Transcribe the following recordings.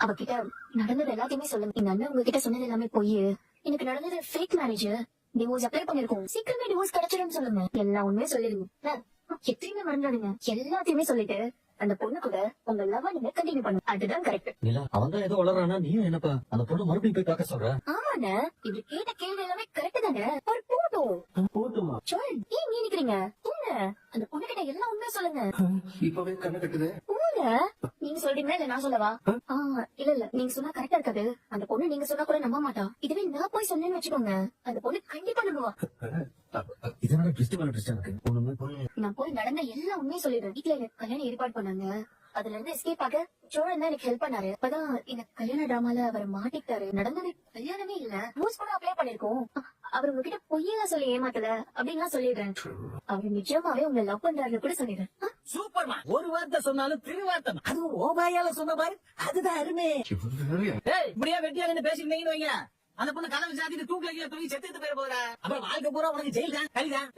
அவகிட்ட நடந்தது எல்லாத்தையுமே சொல்லுங்க. எங்க அண்ணன் உங்ககிட்ட சொன்னது எல்லாமே பொய். எனக்கு நடந்தது ஃபேக் மேரேஜ். டிவோர்ஸ் அப்ளை பண்ணிருக்கோம். சீக்கிரமே டிவோர்ஸ் கிடைச்சிடும் சொல்லுங்க. எல்லா உண்மையும் சொல்லிடுங்க. எத்தையுமே மறந்துடுங்க. எல்லாத்தையுமே சொல்லிட்டு அந்த பொண்ணு கூட உங்க லவ் நீங்க கண்டினியூ பண்ணுங்க. அதுதான் கரெக்ட். இல்ல அவன் தான் ஏதோ வளரானா, நீயும் என்னப்பா அந்த பொண்ணு மறுபடியும் போய் பார்க்க சொல்ற? ஆமாண்ணே, இப்படி கேட்ட கேள்வி எல்லாமே கரெக்ட் தானே. ஒரு போட்டுமா சொல். ஏன் நீ நிக்கிறீங்க? அந்த பொண்ணு கிட்ட எல்லாம் உண்மையை சொல்லுங்க. இப்பவே கண்ணு கட்டுது. நீங்க சொல்றீங்களா இல்ல நான் சொல்லவா? இல்ல நீங்க சொன்னா கரெக்டா இருக்காது. அந்த பொண்ணு நீங்க சொன்னா கூட நம்ப மாட்டா. இதுவே நான் போய் சொன்னேன்னு வச்சுக்கோங்க, அந்த பொண்ணு கண்டிப்பா நம்புவா. இதனால ட்விஸ்ட் மேல ட்விஸ்ட் இருக்கு. நான் போய் நடந்த எல்லா உண்மையும் சொல்லிடுறேன். வீட்டுல எனக்கு கல்யாணம் ஏற்பாடு பண்ணாங்க. அதுல இருந்து எஸ்கேப் ஆக சோழன் தான் எனக்கு ஹெல்ப் பண்ணாரு. அப்பதான் எனக்கு கல்யாண டிராமால அவர் மாட்டிக்கிட்டாரு. நடந்தது கல்யாணமே இல்ல, ரூல்ஸ் கூட அப்ளை பண்ணிருக்கோம். அவர் உங்ககிட்ட பொய்யெல்லாம் சொல்லி ஏமாத்தல அப்படின்னு சொல்லிடுறேன். அவர் நிஜமாவே உங்களை லவ் பண்றாரு கூட சொல்லிடுறேன். சூப்பர்மா. ஒரு வார்த்தை சொன்னாலும் திருவார்த்தை, அதுவும் ஓபாயால சொன்ன பாரு, அதுதான் அருமை. இப்படியா வெட்டியா நின்னு பேசிருந்தீங்கன்னு வைங்க, அந்த பொண்ணு கதவை சாத்திட்டு தூக்கல தூக்கி செத்துட்டு போயிட போறா. அப்புறம் வாழ்க்கை பூரா உனக்கு ஜெயில் தான் கலிதான்.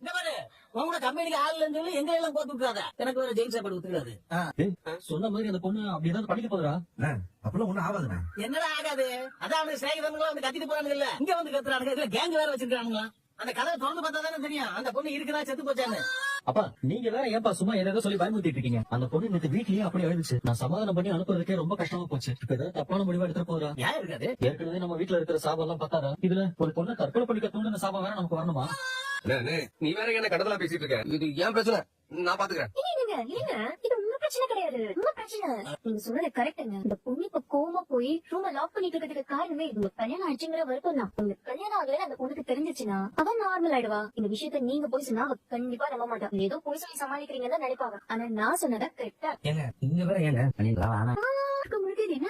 இந்த பாரு, உங்களோட கம்பெனிக்கு ஆள் இல்லைன்னு சொல்லி எங்க எல்லாம் போட்டு விட்டுறாத. எனக்கு வேற ஜெயில் சாப்பாடு விட்டுறாது. சொன்ன மாதிரி அந்த பொண்ணு அப்படி ஏதாவது பண்ணிக்க போறா? அப்பெல்லாம் ஒண்ணும் ஆகாதுண்ணா. என்னடா ஆகாது? அதான் அவனுக்கு சேகரங்களா வந்து கத்திட்டு போறானுங்க. இல்ல இங்க வந்து கத்துறானுங்க. இதுல கேங் வேற வச்சிருக்கானுங்களா? அந்த கதவை திறந்து பார்த்தா தானே தெரியும் அந்த பொண்ணு இருக்குதா செத்து போச்சான்னு. அப்பா நீங்க வேற ஏன்பா சும்மா ஏதாவது சொல்லி பயமுறுத்திட்டு இருக்கீங்க? அந்த பொண்ணு நேற்று வீட்லயே அப்படி எழுதுச்சு. நான் சமாதானம் பண்ணி அனுப்புறதுக்கே ரொம்ப கஷ்டமா போச்சு. இப்ப ஏதாவது தப்பான முடிவா எடுத்துட்டு போறா? ஏன் இருக்காது? ஏற்கனவே நம்ம வீட்டுல இருக்கிற சாபம் எல்லாம் பார்த்தாரா? இதுல ஒரு பொண்ணு தற்கொலை பண்ணிக்க தூண்டின சாபம் வேற நமக்கு வரணுமா? நீ வேற என்ன கடத்தலா பேசிட்டு இருக்க? இது ஏன் பிரச்சனை? நான் பாத்துக்கிறேன். இது உங்க பிரச்சனை கிடையாது, உங்க பிரச்சனை. நீங்க சொன்னது கரெக்டுங்க. இந்த பொண்ணு இப்ப கோமா போய் ரூம லாக் பண்ணிட்டு இருக்கிறதுக்கு காரணமே உங்க கல்யாணம் ஆச்சுங்கிற வருத்தம் தான். உங்களுக்கு கல்யாணம் ஆகல அந்த பொண்ணுக்கு தெரிஞ்சிச்சுன்னா அவன் நார்மல் ஆயிடுவா. இந்த விஷயத்த நீங்க போய் சொன்னா அவ கண்டிப்பா நம்ப மாட்டாங்க. ஏதோ போய் சொல்லி சமாளிக்கிறீங்கன்னு நினைப்பாங்க. ஆனா நான் சொன்னதா கரெக்டா. இங்க வேற ஏங்க முழுக்க என்ன